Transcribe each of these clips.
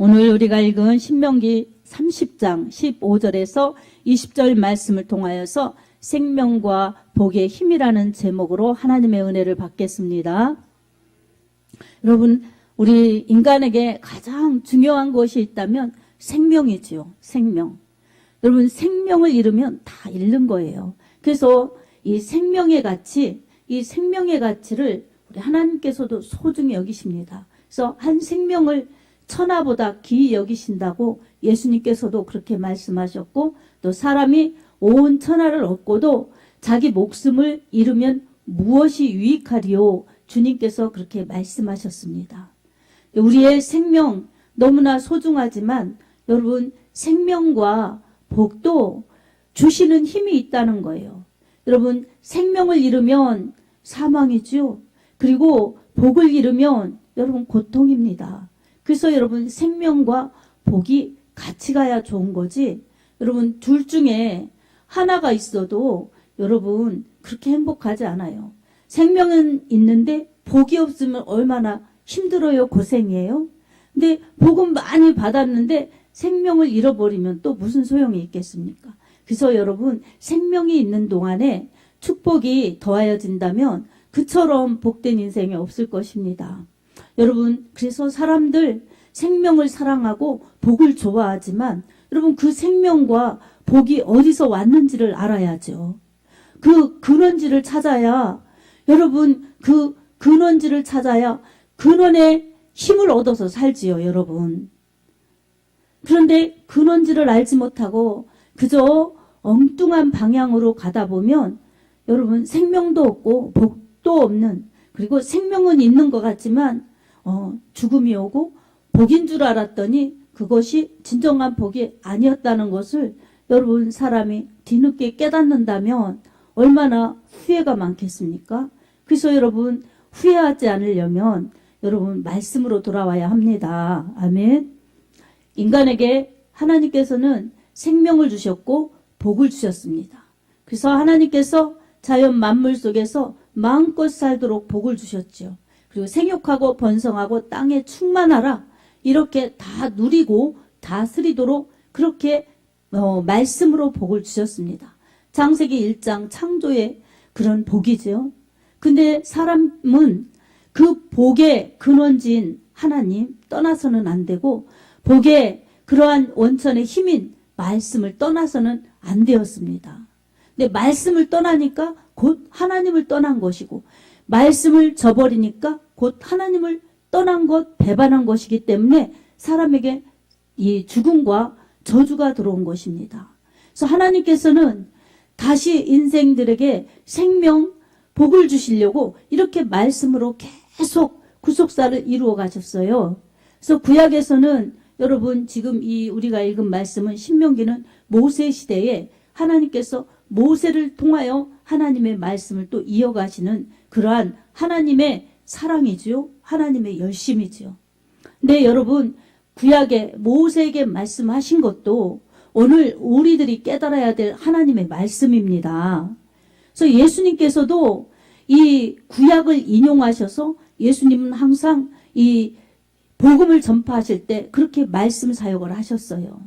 오늘 우리가 읽은 신명기 30장 15절에서 20절 말씀을 통하여서 생명과 복의 힘이라는 제목으로 하나님의 은혜를 받겠습니다. 여러분, 우리 인간에게 가장 중요한 것이 있다면 생명이지요. 생명. 여러분, 생명을 잃으면 다 잃는 거예요. 그래서 이 생명의 가치, 이 생명의 가치를 우리 하나님께서도 소중히 여기십니다. 그래서 한 생명을 천하보다 귀히 여기신다고 예수님께서도 그렇게 말씀하셨고, 또 사람이 온 천하를 얻고도 자기 목숨을 잃으면 무엇이 유익하리요? 주님께서 그렇게 말씀하셨습니다. 우리의 생명 너무나 소중하지만 여러분, 생명과 복도 주시는 힘이 있다는 거예요. 여러분, 생명을 잃으면 사망이죠. 그리고 복을 잃으면 여러분 고통입니다. 그래서 여러분, 생명과 복이 같이 가야 좋은 거지, 여러분 둘 중에 하나가 있어도 여러분 그렇게 행복하지 않아요. 생명은 있는데 복이 없으면 얼마나 힘들어요. 고생이에요. 근데 복은 많이 받았는데 생명을 잃어버리면 또 무슨 소용이 있겠습니까? 그래서 여러분, 생명이 있는 동안에 축복이 더하여진다면 그처럼 복된 인생이 없을 것입니다. 여러분, 그래서 사람들 생명을 사랑하고 복을 좋아하지만 여러분, 그 생명과 복이 어디서 왔는지를 알아야죠. 그 근원지를 찾아야, 여러분, 그 근원지를 찾아야 근원의 힘을 얻어서 살지요, 여러분. 그런데 근원지를 알지 못하고 그저 엉뚱한 방향으로 가다 보면 여러분, 생명도 없고 복도 없는, 그리고 생명은 있는 것 같지만 죽음이 오고 복인 줄 알았더니 그것이 진정한 복이 아니었다는 것을 여러분, 사람이 뒤늦게 깨닫는다면 얼마나 후회가 많겠습니까? 그래서 여러분, 후회하지 않으려면 여러분, 말씀으로 돌아와야 합니다. 아멘. 인간에게 하나님께서는 생명을 주셨고 복을 주셨습니다. 그래서 하나님께서 자연 만물 속에서 마음껏 살도록 복을 주셨죠. 그리고 생육하고 번성하고 땅에 충만하라, 이렇게 다 누리고 다스리도록 그렇게 말씀으로 복을 주셨습니다. 창세기 1장 창조의 그런 복이죠. 근데 사람은 그 복의 근원지인 하나님 떠나서는 안 되고, 복의 그러한 원천의 힘인 말씀을 떠나서는 안 되었습니다. 근데 말씀을 떠나니까 곧 하나님을 떠난 것이고, 말씀을 저버리니까 곧 하나님을 떠난 것, 배반한 것이기 때문에 사람에게 이 죽음과 저주가 들어온 것입니다. 그래서 하나님께서는 다시 인생들에게 생명, 복을 주시려고 이렇게 말씀으로 계속 구속사를 이루어 가셨어요. 그래서 구약에서는 여러분, 지금 이 우리가 읽은 말씀은, 신명기는 모세 시대에 하나님께서 모세를 통하여 하나님의 말씀을 또 이어가시는 그러한 하나님의 사랑이지요. 하나님의 열심이지요. 근데 여러분, 구약에 모세에게 말씀하신 것도 오늘 우리들이 깨달아야 될 하나님의 말씀입니다. 그래서 예수님께서도 이 구약을 인용하셔서 예수님은 항상 이 복음을 전파하실 때 그렇게 말씀 사역을 하셨어요.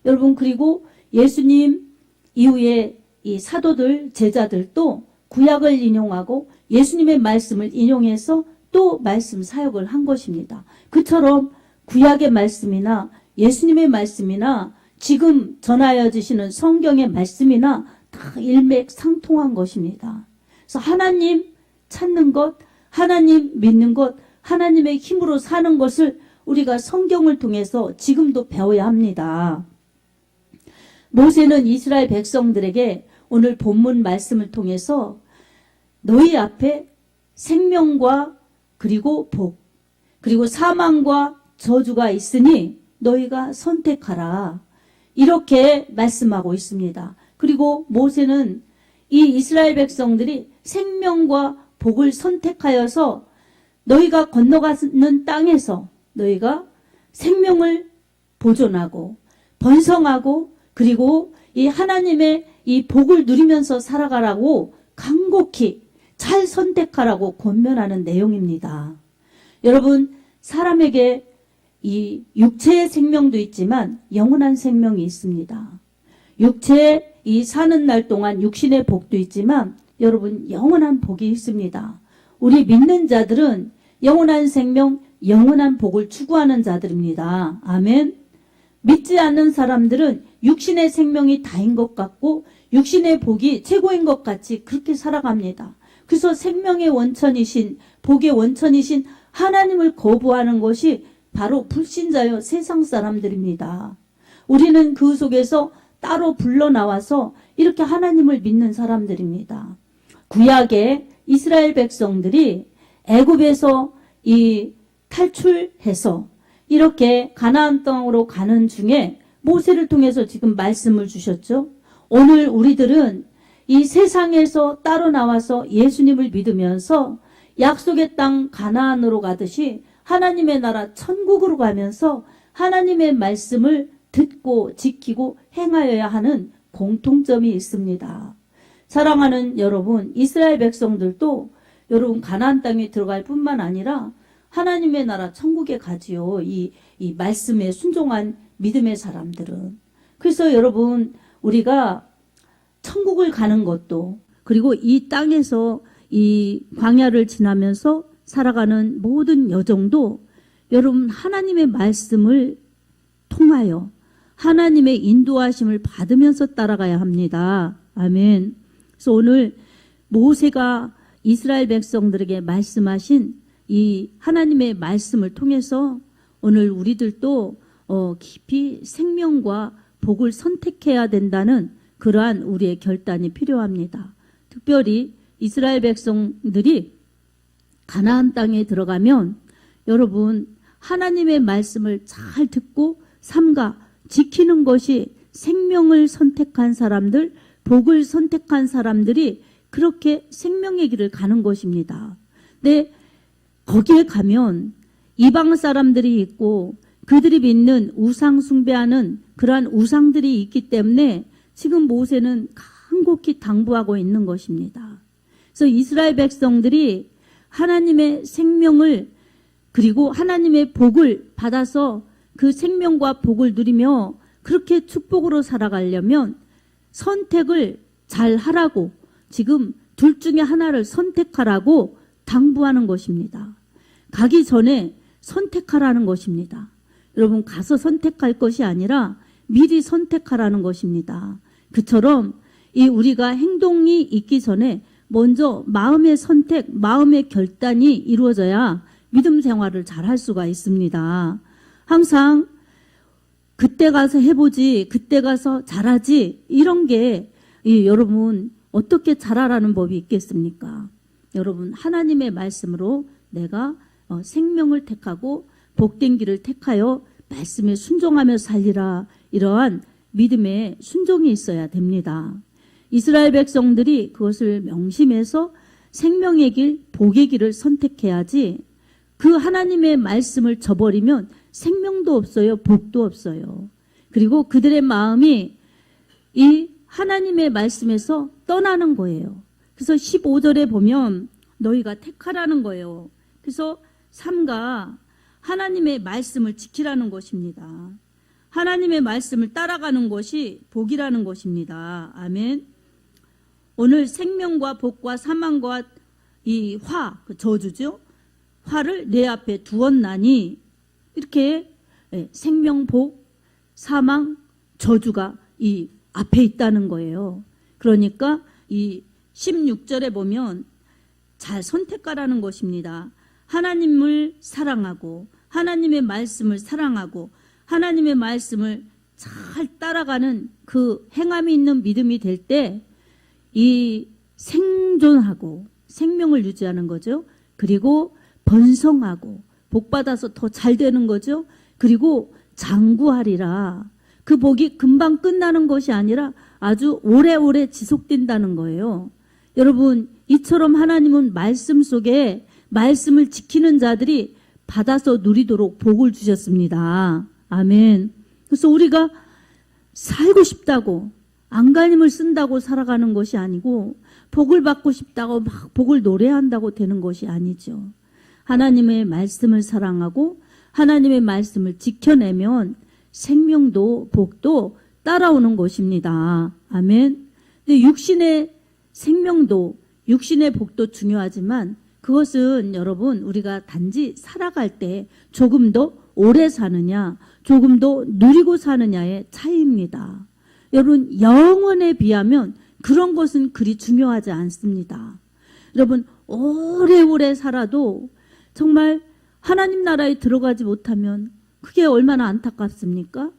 여러분, 그리고 예수님 이후에 이 사도들, 제자들도 구약을 인용하고 예수님의 말씀을 인용해서 또 말씀 사역을 한 것입니다. 그처럼 구약의 말씀이나 예수님의 말씀이나 지금 전하여 주시는 성경의 말씀이나 다 일맥상통한 것입니다. 그래서 하나님 찾는 것, 하나님 믿는 것, 하나님의 힘으로 사는 것을 우리가 성경을 통해서 지금도 배워야 합니다. 모세는 이스라엘 백성들에게 오늘 본문 말씀을 통해서 너희 앞에 생명과 그리고 복, 그리고 사망과 저주가 있으니 너희가 선택하라, 이렇게 말씀하고 있습니다. 그리고 모세는 이 이스라엘 백성들이 생명과 복을 선택하여서 너희가 건너가는 땅에서 너희가 생명을 보존하고 번성하고 그리고 이 하나님의 이 복을 누리면서 살아가라고 간곡히 잘 선택하라고 권면하는 내용입니다. 여러분, 사람에게 이 육체의 생명도 있지만 영원한 생명이 있습니다. 육체 이 사는 날 동안 육신의 복도 있지만 여러분 영원한 복이 있습니다. 우리 믿는 자들은 영원한 생명, 영원한 복을 추구하는 자들입니다. 아멘. 믿지 않는 사람들은 육신의 생명이 다인 것 같고 육신의 복이 최고인 것 같이 그렇게 살아갑니다. 그래서 생명의 원천이신, 복의 원천이신 하나님을 거부하는 것이 바로 불신자여 세상 사람들입니다. 우리는 그 속에서 따로 불러나와서 이렇게 하나님을 믿는 사람들입니다. 구약의 이스라엘 백성들이 애굽에서 이 탈출해서 이렇게 가나안 땅으로 가는 중에 모세를 통해서 지금 말씀을 주셨죠. 오늘 우리들은 이 세상에서 따로 나와서 예수님을 믿으면서 약속의 땅 가나안으로 가듯이 하나님의 나라 천국으로 가면서 하나님의 말씀을 듣고 지키고 행하여야 하는 공통점이 있습니다. 사랑하는 여러분, 이스라엘 백성들도 여러분 가나안 땅에 들어갈 뿐만 아니라 하나님의 나라 천국에 가지요. 이 말씀에 순종한 믿음의 사람들은. 그래서 여러분 우리가 천국을 가는 것도 그리고 이 땅에서 이 광야를 지나면서 살아가는 모든 여정도 여러분 하나님의 말씀을 통하여 하나님의 인도하심을 받으면서 따라가야 합니다. 아멘. 그래서 오늘 모세가 이스라엘 백성들에게 말씀하신 이 하나님의 말씀을 통해서 오늘 우리들도 깊이 생명과 복을 선택해야 된다는 그러한 우리의 결단이 필요합니다. 특별히 이스라엘 백성들이 가나안 땅에 들어가면 여러분 하나님의 말씀을 잘 듣고 삼가 지키는 것이 생명을 선택한 사람들, 복을 선택한 사람들이 그렇게 생명의 길을 가는 것입니다. 근데 거기에 가면 이방 사람들이 있고 그들이 믿는 우상 숭배하는 그러한 우상들이 있기 때문에 지금 모세는 간곡히 당부하고 있는 것입니다. 그래서 이스라엘 백성들이 하나님의 생명을 그리고 하나님의 복을 받아서 그 생명과 복을 누리며 그렇게 축복으로 살아가려면 선택을 잘 하라고 지금 둘 중에 하나를 선택하라고 당부하는 것입니다. 가기 전에 선택하라는 것입니다. 여러분 가서 선택할 것이 아니라 미리 선택하라는 것입니다. 그처럼 이 우리가 행동이 있기 전에 먼저 마음의 선택, 마음의 결단이 이루어져야 믿음 생활을 잘 할 수가 있습니다. 항상 그때 가서 해보지, 그때 가서 잘하지 이런 게 여러분 어떻게 잘하라는 법이 있겠습니까? 여러분 하나님의 말씀으로 내가 생명을 택하고 복된 길을 택하여 말씀에 순종하며 살리라 이러한 믿음의 순종이 있어야 됩니다. 이스라엘 백성들이 그것을 명심해서 생명의 길, 복의 길을 선택해야지 그 하나님의 말씀을 저버리면 생명도 없어요. 복도 없어요. 그리고 그들의 마음이 이 하나님의 말씀에서 떠나는 거예요. 그래서 15절에 보면 너희가 택하라는 거예요. 그래서 삼가 하나님의 말씀을 지키라는 것입니다. 하나님의 말씀을 따라가는 것이 복이라는 것입니다. 아멘. 오늘 생명과 복과 사망과 이 그 저주죠. 화를 내 앞에 두었나니 이렇게 생명, 복, 사망, 저주가 이 앞에 있다는 거예요. 그러니까 이 16절에 보면 잘 선택하라는 것입니다. 하나님을 사랑하고 하나님의 말씀을 사랑하고 하나님의 말씀을 잘 따라가는 그 행함이 있는 믿음이 될 때 이 생존하고 생명을 유지하는 거죠. 그리고 번성하고 복받아서 더 잘 되는 거죠. 그리고 장구하리라. 그 복이 금방 끝나는 것이 아니라 아주 오래오래 지속된다는 거예요. 여러분 이처럼 하나님은 말씀 속에 말씀을 지키는 자들이 받아서 누리도록 복을 주셨습니다. 아멘. 그래서 우리가 살고 싶다고 안간힘을 쓴다고 살아가는 것이 아니고 복을 받고 싶다고 막 복을 노래한다고 되는 것이 아니죠. 하나님의 말씀을 사랑하고 하나님의 말씀을 지켜내면 생명도 복도 따라오는 것입니다. 아멘. 근데 육신의 생명도, 육신의 복도 중요하지만 그것은 여러분 우리가 단지 살아갈 때 조금 더 오래 사느냐, 조금 더 누리고 사느냐의 차이입니다. 여러분 영원에 비하면 그런 것은 그리 중요하지 않습니다. 여러분 오래오래 살아도 정말 하나님 나라에 들어가지 못하면 그게 얼마나 안타깝습니까?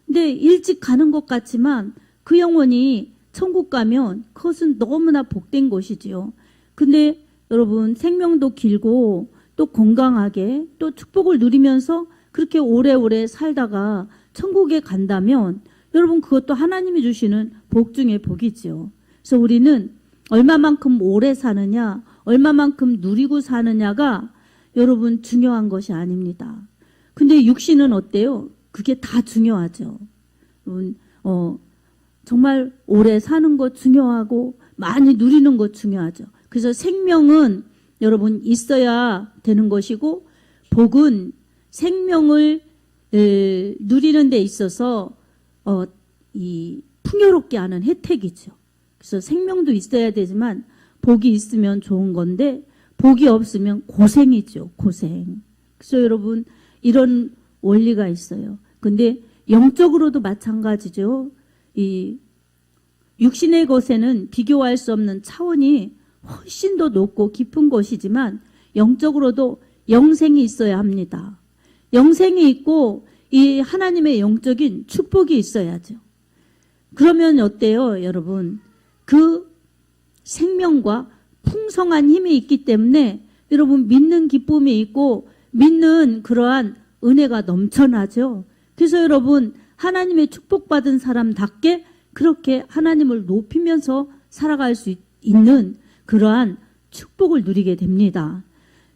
근데 일찍 가는 것 같지만 그 영혼이 천국 가면 그것은 너무나 복된 것이지요. 근데 여러분 생명도 길고 또 건강하게 또 축복을 누리면서 그렇게 오래오래 살다가 천국에 간다면 여러분 그것도 하나님이 주시는 복 중에 복이지요. 그래서 우리는 얼마만큼 오래 사느냐, 얼마만큼 누리고 사느냐가 여러분 중요한 것이 아닙니다. 근데 육신은 어때요? 그게 다 중요하죠. 여러분 정말 오래 사는 것 중요하고 많이 누리는 것 중요하죠. 그래서 생명은 여러분 있어야 되는 것이고 복은 생명을 누리는 데 있어서 이 풍요롭게 하는 혜택이죠. 그래서 생명도 있어야 되지만 복이 있으면 좋은 건데 복이 없으면 고생이죠. 고생. 그래서 여러분 이런 원리가 있어요. 근데 영적으로도 마찬가지죠. 이 육신의 것에는 비교할 수 없는 차원이 훨씬 더 높고 깊은 것이지만 영적으로도 영생이 있어야 합니다. 영생이 있고 이 하나님의 영적인 축복이 있어야죠. 그러면 어때요, 여러분? 그 생명과 풍성한 힘이 있기 때문에 여러분 믿는 기쁨이 있고 믿는 그러한 은혜가 넘쳐나죠. 그래서 여러분 하나님의 축복받은 사람답게 그렇게 하나님을 높이면서 살아갈 수 있는 그러한 축복을 누리게 됩니다.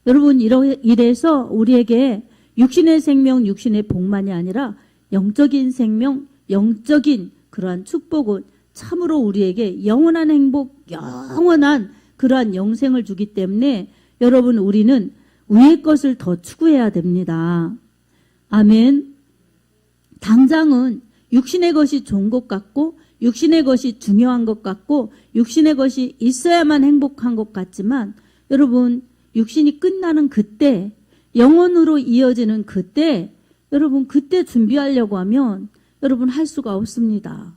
여러분 이래서 우리에게 육신의 생명, 육신의 복만이 아니라 영적인 생명, 영적인 그러한 축복은 참으로 우리에게 영원한 행복, 영원한 그러한 영생을 주기 때문에 여러분 우리는 위의 것을 더 추구해야 됩니다. 아멘. 당장은 육신의 것이 좋은 것 같고 육신의 것이 중요한 것 같고 육신의 것이 있어야만 행복한 것 같지만 여러분 육신이 끝나는 그때 영혼으로 이어지는 그때 여러분 그때 준비하려고 하면 여러분 할 수가 없습니다.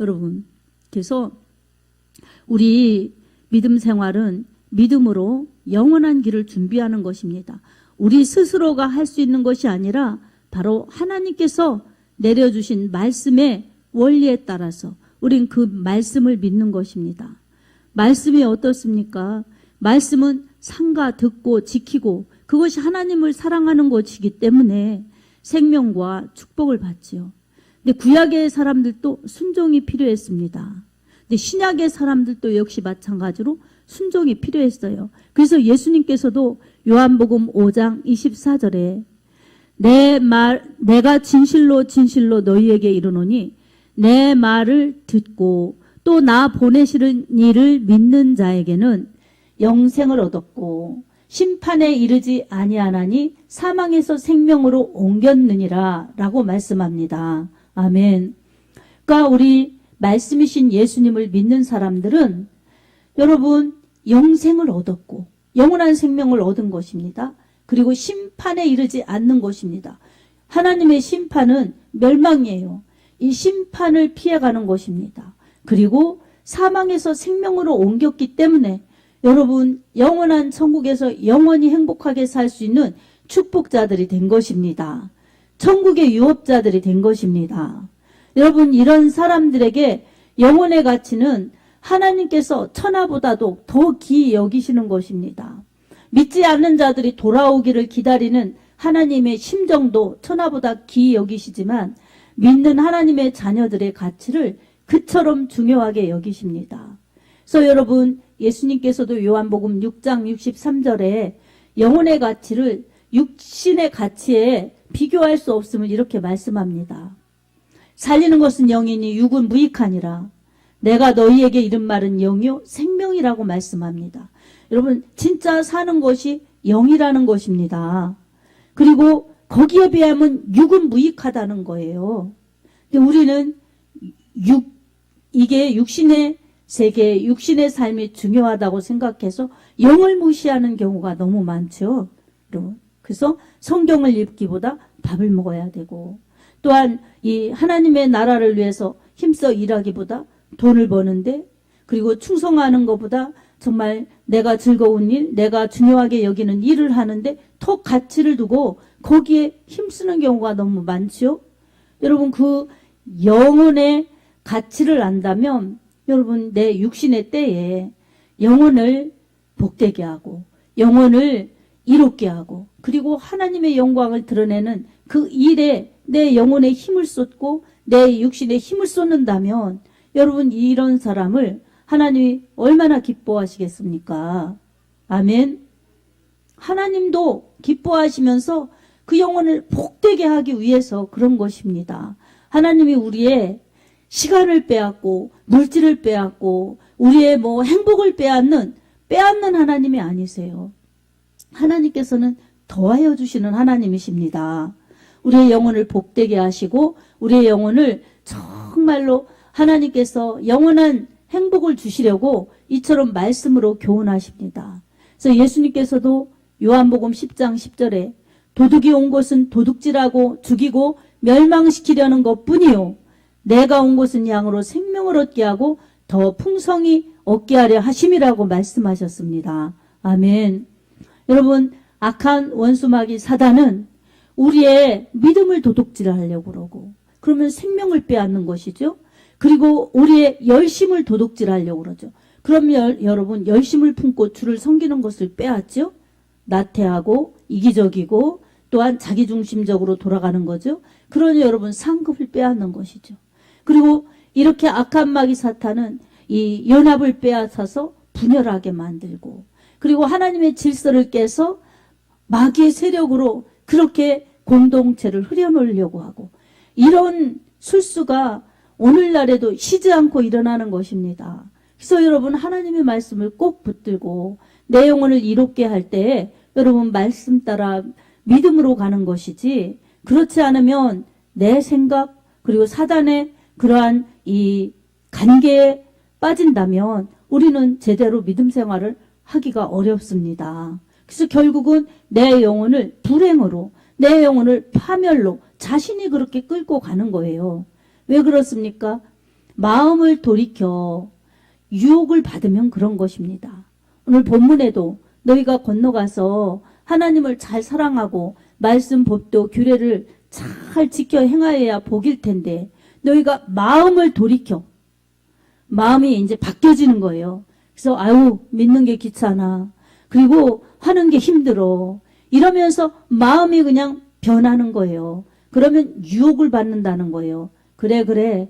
여러분 그래서 우리 믿음 생활은 믿음으로 영원한 길을 준비하는 것입니다. 우리 스스로가 할 수 있는 것이 아니라 바로 하나님께서 내려주신 말씀의 원리에 따라서 우린 그 말씀을 믿는 것입니다. 말씀이 어떻습니까? 말씀은 삼가 듣고 지키고 그것이 하나님을 사랑하는 것이기 때문에 생명과 축복을 받지요. 근데 구약의 사람들도 순종이 필요했습니다. 근데 신약의 사람들도 역시 마찬가지로 순종이 필요했어요. 그래서 예수님께서도 요한복음 5장 24절에 내가 진실로 진실로 너희에게 이르노니 내 말을 듣고 또 나 보내시는 이를 믿는 자에게는 영생을 얻었고 심판에 이르지 아니하나니 사망에서 생명으로 옮겼느니라 라고 말씀합니다. 아멘. 그러니까 우리 말씀이신 예수님을 믿는 사람들은 여러분 영생을 얻었고 영원한 생명을 얻은 것입니다. 그리고 심판에 이르지 않는 것입니다. 하나님의 심판은 멸망이에요. 이 심판을 피해가는 것입니다. 그리고 사망에서 생명으로 옮겼기 때문에 여러분 영원한 천국에서 영원히 행복하게 살 수 있는 축복자들이 된 것입니다. 천국의 유업자들이 된 것입니다. 여러분 이런 사람들에게 영혼의 가치는 하나님께서 천하보다도 더 귀히 여기시는 것입니다. 믿지 않는 자들이 돌아오기를 기다리는 하나님의 심정도 천하보다 귀히 여기시지만 믿는 하나님의 자녀들의 가치를 그처럼 중요하게 여기십니다. 그래서 여러분 예수님께서도 요한복음 6장 63절에 영혼의 가치를 육신의 가치에 비교할 수 없음을 이렇게 말씀합니다. 살리는 것은 영이니 육은 무익하니라. 내가 너희에게 이른 말은 영이요 생명이라고 말씀합니다. 여러분 진짜 사는 것이 영이라는 것입니다. 그리고 거기에 비하면 육은 무익하다는 거예요. 근데 우리는 이게 육신의 세계, 육신의 삶이 중요하다고 생각해서 영을 무시하는 경우가 너무 많죠. 그래서 성경을 읽기보다 밥을 먹어야 되고, 또한 이 하나님의 나라를 위해서 힘써 일하기보다 돈을 버는데, 그리고 충성하는 것보다 정말 내가 즐거운 일, 내가 중요하게 여기는 일을 하는데 더 가치를 두고 거기에 힘쓰는 경우가 너무 많죠. 여러분, 그 영혼의 가치를 안다면 여러분, 내 육신의 때에 영혼을 복되게 하고 영혼을 이롭게 하고, 그리고 하나님의 영광을 드러내는 그 일에 내 영혼에 힘을 쏟고 내 육신에 힘을 쏟는다면 여러분, 이런 사람을 하나님이 얼마나 기뻐하시겠습니까? 아멘. 하나님도 기뻐하시면서 그 영혼을 복되게 하기 위해서 그런 것입니다. 하나님이 우리의 시간을 빼앗고 물질을 빼앗고 우리의 행복을 빼앗는 하나님이 아니세요. 하나님께서는 더하여 주시는 하나님이십니다. 우리의 영혼을 복되게 하시고 우리의 영혼을 정말로 하나님께서 영원한 행복을 주시려고 이처럼 말씀으로 교훈하십니다. 그래서 예수님께서도 요한복음 10장 10절에 도둑이 온 것은 도둑질하고 죽이고 멸망시키려는 것뿐이요 내가 온 것은 양으로 생명을 얻게 하고 더 풍성히 얻게 하려 하심이라고 말씀하셨습니다. 아멘. 여러분, 악한 원수마귀 사단은 우리의 믿음을 도둑질하려고 그러고, 그러면 생명을 빼앗는 것이죠. 그리고 우리의 열심을 도둑질하려고 그러죠. 그러면 여러분, 열심을 품고 주를 섬기는 것을 빼앗죠. 나태하고 이기적이고 또한 자기중심적으로 돌아가는 거죠. 그러니 여러분, 상급을 빼앗는 것이죠. 그리고 이렇게 악한 마귀 사탄은 이 연합을 빼앗아서 분열하게 만들고, 그리고 하나님의 질서를 깨서 마귀의 세력으로 그렇게 공동체를 흐려놓으려고 하고, 이런 술수가 오늘날에도 쉬지 않고 일어나는 것입니다. 그래서 여러분, 하나님의 말씀을 꼭 붙들고 내 영혼을 이롭게 할 때에 여러분, 말씀 따라 믿음으로 가는 것이지, 그렇지 않으면 내 생각 그리고 사단의 그러한 이 관계에 빠진다면 우리는 제대로 믿음 생활을 하기가 어렵습니다. 그래서 결국은 내 영혼을 불행으로, 내 영혼을 파멸로 자신이 그렇게 끌고 가는 거예요. 왜 그렇습니까? 마음을 돌이켜 유혹을 받으면 그런 것입니다. 오늘 본문에도 너희가 건너가서 하나님을 잘 사랑하고 말씀, 법도, 규례를 잘 지켜 행하여야 복일 텐데 너희가 마음을 돌이켜, 마음이 이제 바뀌어지는 거예요. 그래서 믿는 게 귀찮아, 그리고 하는 게 힘들어, 이러면서 마음이 그냥 변하는 거예요. 그러면 유혹을 받는다는 거예요. 그래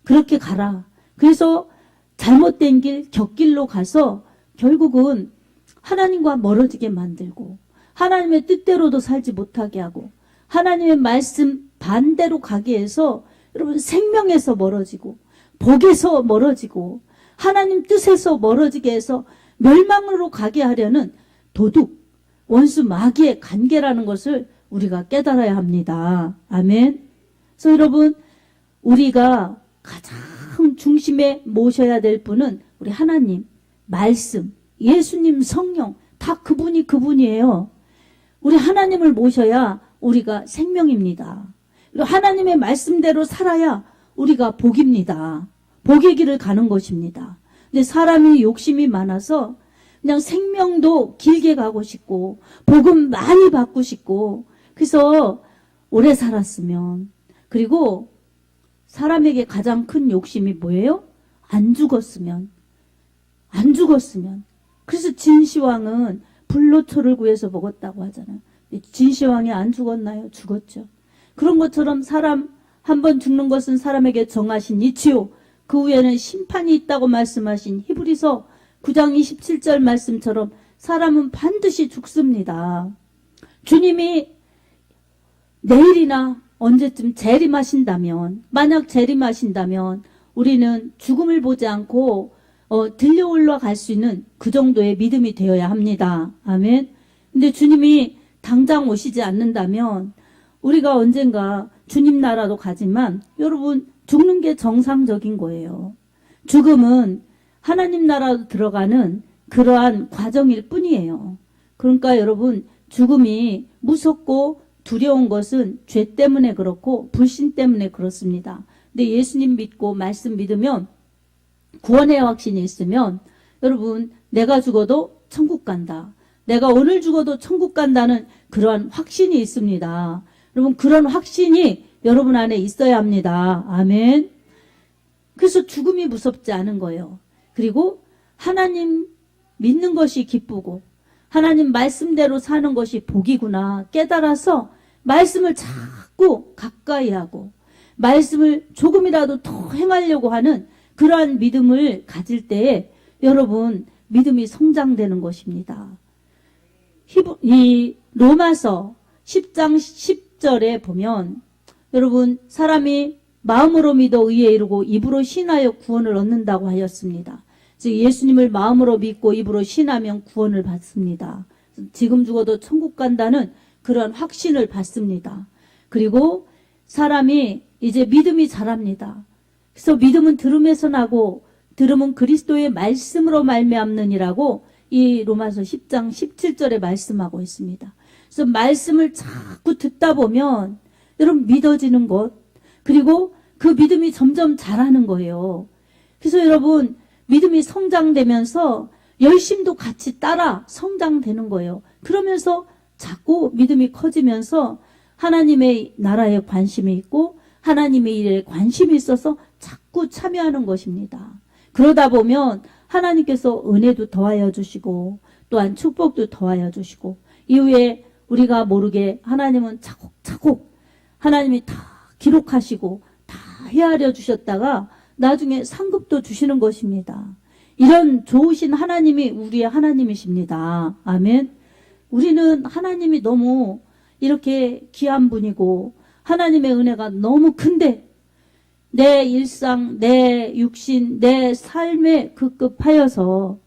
그렇게 가라. 그래서 잘못된 길, 곁길로 가서 결국은 하나님과 멀어지게 만들고 하나님의 뜻대로도 살지 못하게 하고 하나님의 말씀 반대로 가게 해서 여러분, 생명에서 멀어지고 복에서 멀어지고 하나님 뜻에서 멀어지게 해서 멸망으로 가게 하려는 도둑, 원수 마귀의 관계라는 것을 우리가 깨달아야 합니다. 아멘. 그래서 여러분, 우리가 가장 중심에 모셔야 될 분은 우리 하나님, 말씀, 예수님, 성령, 다 그분이에요. 우리 하나님을 모셔야 우리가 생명입니다. 그리고 하나님의 말씀대로 살아야 우리가 복입니다. 복의 길을 가는 것입니다. 근데 사람이 욕심이 많아서 그냥 생명도 길게 가고 싶고 복음 많이 받고 싶고, 그래서 오래 살았으면, 그리고 사람에게 가장 큰 욕심이 뭐예요? 안 죽었으면. 그래서 진시황은 불로초를 구해서 먹었다고 하잖아요. 진시황이 안 죽었나요? 죽었죠. 그런 것처럼 사람 한 번 죽는 것은 사람에게 정하신 이치요, 그 후에는 심판이 있다고 말씀하신 히브리서 9장 27절 말씀처럼 사람은 반드시 죽습니다. 주님이 내일이나 언제쯤 재림하신다면, 만약 재림하신다면 우리는 죽음을 보지 않고 들려 올라갈 수 있는 그 정도의 믿음이 되어야 합니다. 아멘. 근데 주님이 당장 오시지 않는다면 우리가 언젠가 주님 나라도 가지만 여러분 죽는 게 정상적인 거예요. 죽음은 하나님 나라로 들어가는 그러한 과정일 뿐이에요. 그러니까 여러분 죽음이 무섭고 두려운 것은 죄 때문에 그렇고 불신 때문에 그렇습니다. 근데 예수님 믿고 말씀 믿으면 구원의 확신이 있으면 여러분 내가 죽어도 천국 간다. 내가 오늘 죽어도 천국 간다는 그러한 확신이 있습니다. 여러분 그런 확신이 여러분 안에 있어야 합니다. 아멘. 그래서 죽음이 무섭지 않은 거예요. 그리고 하나님 믿는 것이 기쁘고 하나님 말씀대로 사는 것이 복이구나 깨달아서 말씀을 자꾸 가까이 하고 말씀을 조금이라도 더 행하려고 하는 그러한 믿음을 가질 때에 여러분 믿음이 성장되는 것입니다. 이 로마서 10장 10절에 보면 여러분 사람이 마음으로 믿어 의에 이르고 입으로 신하여 구원을 얻는다고 하였습니다. 즉 예수님을 마음으로 믿고 입으로 신하면 구원을 받습니다. 지금 죽어도 천국 간다는 그런 확신을 받습니다. 그리고 사람이 이제 믿음이 자랍니다. 그래서 믿음은 들음에서 나고 들음은 그리스도의 말씀으로 말미암느니라고 이 로마서 10장 17절에 말씀하고 있습니다. 그래서 말씀을 자꾸 듣다 보면 여러분 믿어지는 것 그리고 그 믿음이 점점 자라는 거예요. 그래서 여러분 믿음이 성장되면서 열심도 같이 따라 성장되는 거예요. 그러면서 자꾸 믿음이 커지면서 하나님의 나라에 관심이 있고 하나님의 일에 관심이 있어서 자꾸 참여하는 것입니다. 그러다 보면 하나님께서 은혜도 더하여 주시고 또한 축복도 더하여 주시고 이후에 우리가 모르게 하나님은 차곡차곡 하나님이 다 기록하시고 다 헤아려 주셨다가 나중에 상급도 주시는 것입니다. 이런 좋으신 하나님이 우리의 하나님이십니다. 아멘. 우리는 하나님이 너무 이렇게 귀한 분이고 하나님의 은혜가 너무 큰데 내 일상, 내 육신, 내 삶에 급급하여서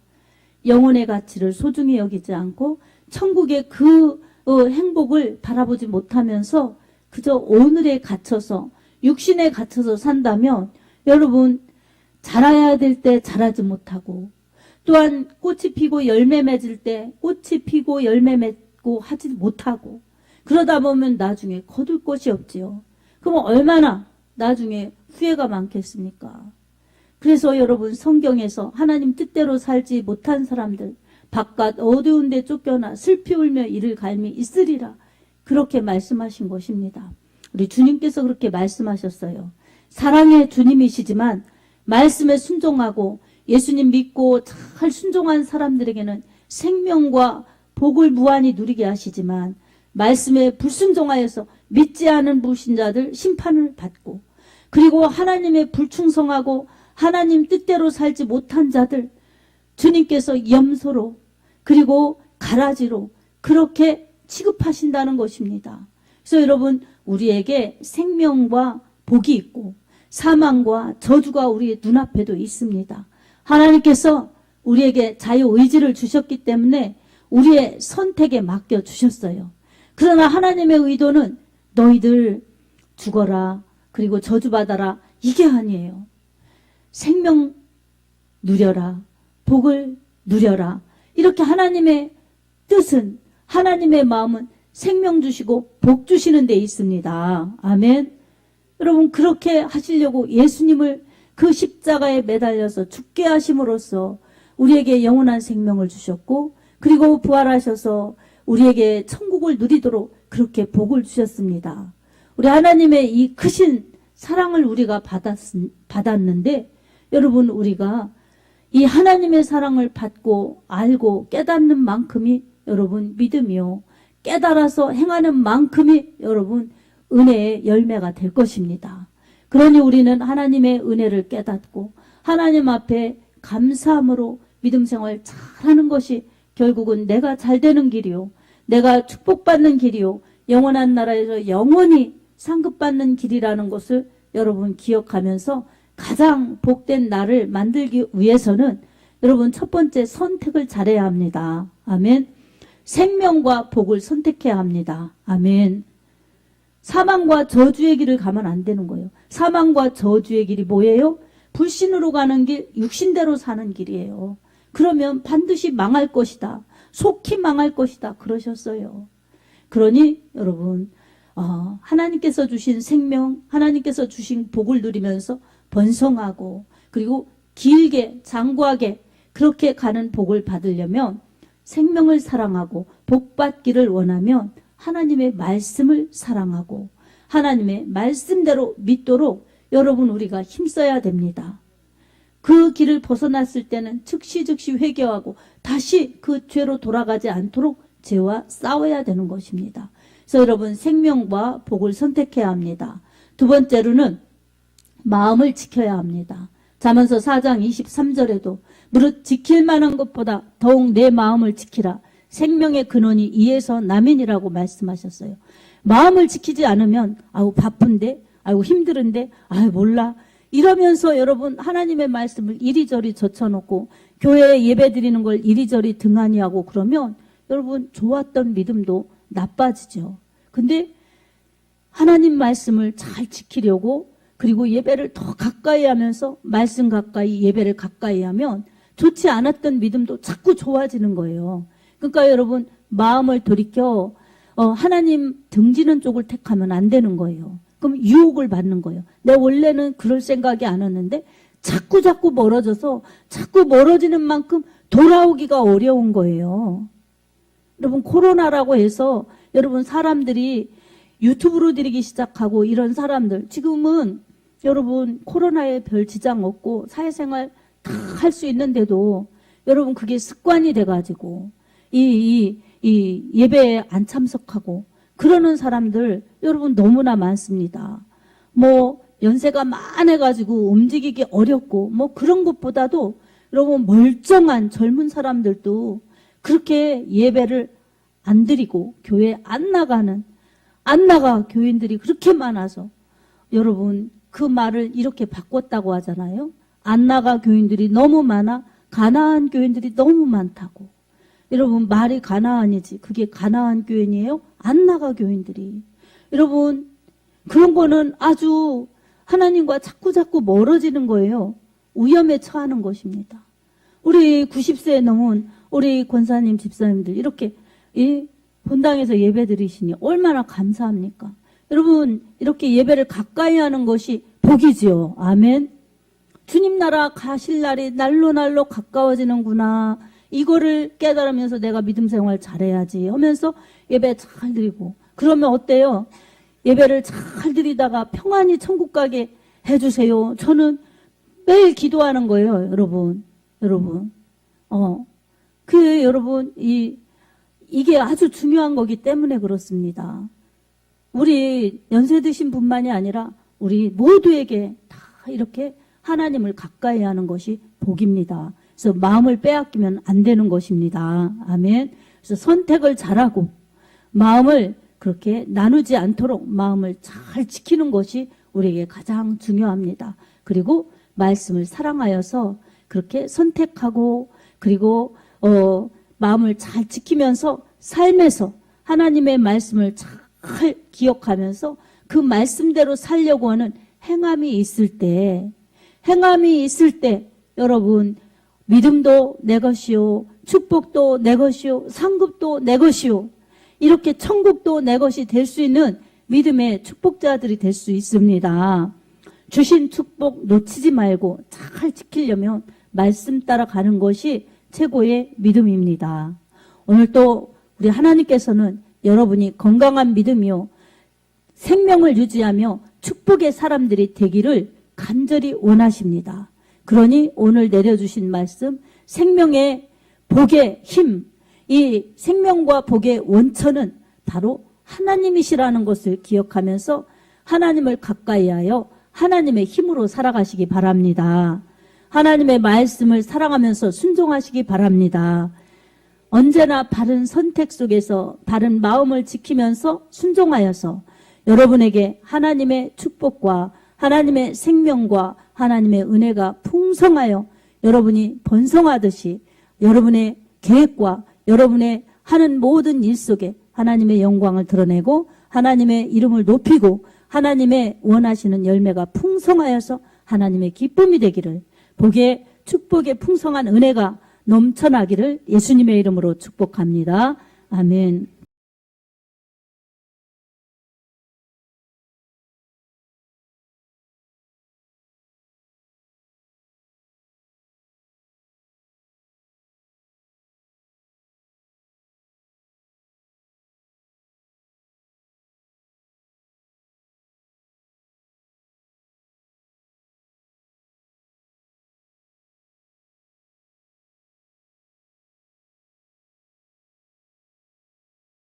영혼의 가치를 소중히 여기지 않고 천국의 그 행복을 바라보지 못하면서 그저 오늘에 갇혀서 육신에 갇혀서 산다면 여러분 자라야 될 때 자라지 못하고 또한 꽃이 피고 열매 맺을 때 꽃이 피고 열매 맺고 하지 못하고 그러다 보면 나중에 거둘 것이 없지요. 그럼 얼마나 나중에 후회가 많겠습니까? 그래서 여러분 성경에서 하나님 뜻대로 살지 못한 사람들 바깥 어두운 데 쫓겨나 슬피 울며 이를 갈미 있으리라 그렇게 말씀하신 것입니다. 우리 주님께서 그렇게 말씀하셨어요. 사랑의 주님이시지만 말씀에 순종하고 예수님 믿고 잘 순종한 사람들에게는 생명과 복을 무한히 누리게 하시지만 말씀에 불순종하여서 믿지 않은 불신자들 심판을 받고 그리고 하나님의 불충성하고 하나님 뜻대로 살지 못한 자들 주님께서 염소로 그리고 가라지로 그렇게 취급하신다는 것입니다. 그래서 여러분 우리에게 생명과 복이 있고 사망과 저주가 우리의 눈앞에도 있습니다. 하나님께서 우리에게 자유의지를 주셨기 때문에 우리의 선택에 맡겨주셨어요. 그러나 하나님의 의도는 너희들 죽어라 그리고 저주받아라 이게 아니에요. 생명 누려라 복을 누려라 이렇게 하나님의 뜻은 하나님의 마음은 생명 주시고 복 주시는 데 있습니다. 아멘. 여러분 그렇게 하시려고 예수님을 그 십자가에 매달려서 죽게 하심으로써 우리에게 영원한 생명을 주셨고 그리고 부활하셔서 우리에게 천국을 누리도록 그렇게 복을 주셨습니다. 우리 하나님의 이 크신 사랑을 우리가 받았는데 여러분 우리가 이 하나님의 사랑을 받고 알고 깨닫는 만큼이 여러분 믿음이요. 깨달아서 행하는 만큼이 여러분 은혜의 열매가 될 것입니다. 그러니 우리는 하나님의 은혜를 깨닫고 하나님 앞에 감사함으로 믿음 생활 잘하는 것이 결국은 내가 잘 되는 길이요. 내가 축복받는 길이요. 영원한 나라에서 영원히 상급받는 길이라는 것을 여러분 기억하면서 가장 복된 나를 만들기 위해서는 여러분 첫 번째 선택을 잘해야 합니다. 아멘. 생명과 복을 선택해야 합니다. 아멘. 사망과 저주의 길을 가면 안 되는 거예요. 사망과 저주의 길이 뭐예요? 불신으로 가는 길, 육신대로 사는 길이에요. 그러면 반드시 망할 것이다. 속히 망할 것이다. 그러셨어요. 그러니 여러분 하나님께서 주신 생명, 하나님께서 주신 복을 누리면서 번성하고 그리고 길게 장구하게 그렇게 가는 복을 받으려면 생명을 사랑하고 복받기를 원하면 하나님의 말씀을 사랑하고 하나님의 말씀대로 믿도록 여러분 우리가 힘써야 됩니다. 그 길을 벗어났을 때는 즉시 회개하고 다시 그 죄로 돌아가지 않도록 죄와 싸워야 되는 것입니다. 그래서 여러분 생명과 복을 선택해야 합니다. 두 번째로는 마음을 지켜야 합니다. 잠언서 4장 23절에도 무릇 지킬 만한 것보다 더욱 내 마음을 지키라. 생명의 근원이 이에서 남인이라고 말씀하셨어요. 마음을 지키지 않으면 아우 바쁜데 아이고 힘들은데 아유 몰라 이러면서 여러분 하나님의 말씀을 이리저리 젖혀놓고 교회에 예배 드리는 걸 이리저리 등한히 하고 그러면 여러분 좋았던 믿음도 나빠지죠. 근데 하나님 말씀을 잘 지키려고 그리고 예배를 더 가까이 하면서 말씀 가까이 예배를 가까이 하면 좋지 않았던 믿음도 자꾸 좋아지는 거예요. 그러니까 여러분 마음을 돌이켜 하나님 등지는 쪽을 택하면 안 되는 거예요. 그럼 유혹을 받는 거예요. 내 원래는 그럴 생각이 안 왔는데 자꾸 멀어져서 자꾸 멀어지는 만큼 돌아오기가 어려운 거예요. 여러분 코로나라고 해서 여러분 사람들이 유튜브로 드리기 시작하고 이런 사람들 지금은 여러분 코로나에 별 지장 없고 사회생활 다 할 수 있는데도 여러분 그게 습관이 돼가지고 이 예배에 안 참석하고 그러는 사람들 여러분 너무나 많습니다. 뭐 연세가 많아가지고 움직이기 어렵고 뭐 그런 것보다도 여러분 멀쩡한 젊은 사람들도 그렇게 예배를 안 드리고 교회에 안 나가 교인들이 그렇게 많아서 여러분 그 말을 이렇게 바꿨다고 하잖아요. 안 나가 교인들이 너무 많아 가나안 교인들이 너무 많다고. 여러분 말이 가나안이지 그게 가나안 교인이에요? 안 나가 교인들이. 여러분 그런 거는 아주 하나님과 자꾸 멀어지는 거예요. 위험에 처하는 것입니다. 우리 90세에 넘은 우리 권사님 집사님들 이렇게 이 본당에서 예배 드리시니 얼마나 감사합니까? 여러분 이렇게 예배를 가까이 하는 것이 복이지요. 아멘. 주님 나라 가실 날이 날로 가까워지는구나. 이거를 깨달으면서 내가 믿음 생활 잘해야지 하면서 예배 잘 드리고 그러면 어때요? 예배를 잘 드리다가 평안히 천국 가게 해주세요. 저는 매일 기도하는 거예요. 여러분 여러분 이게 아주 중요한 거기 때문에 그렇습니다. 우리 연세 드신 분만이 아니라 우리 모두에게 다 이렇게 하나님을 가까이 하는 것이 복입니다. 그래서 마음을 빼앗기면 안 되는 것입니다. 아멘. 그래서 선택을 잘하고 마음을 그렇게 나누지 않도록 마음을 잘 지키는 것이 우리에게 가장 중요합니다. 그리고 말씀을 사랑하여서 그렇게 선택하고 그리고 마음을 잘 지키면서 삶에서 하나님의 말씀을 잘 기억하면서 그 말씀대로 살려고 하는 행함이 있을 때 여러분 믿음도 내 것이요 축복도 내 것이요 상급도 내 것이요 이렇게 천국도 내 것이 될 수 있는 믿음의 축복자들이 될 수 있습니다. 주신 축복 놓치지 말고 잘 지키려면 말씀 따라 가는 것이 최고의 믿음입니다. 오늘 또 우리 하나님께서는 여러분이 건강한 믿음이요 생명을 유지하며 축복의 사람들이 되기를 간절히 원하십니다. 그러니 오늘 내려주신 말씀 생명의 복의 힘, 이 생명과 복의 원천은 바로 하나님이시라는 것을 기억하면서 하나님을 가까이 하여 하나님의 힘으로 살아가시기 바랍니다. 하나님의 말씀을 사랑하면서 순종하시기 바랍니다. 언제나 바른 선택 속에서 바른 마음을 지키면서 순종하여서 여러분에게 하나님의 축복과 하나님의 생명과 하나님의 은혜가 풍성하여 여러분이 번성하듯이 여러분의 계획과 여러분의 하는 모든 일 속에 하나님의 영광을 드러내고 하나님의 이름을 높이고 하나님의 원하시는 열매가 풍성하여서 하나님의 기쁨이 되기를, 복의 축복의 풍성한 은혜가 넘쳐나기를 예수님의 이름으로 축복합니다. 아멘.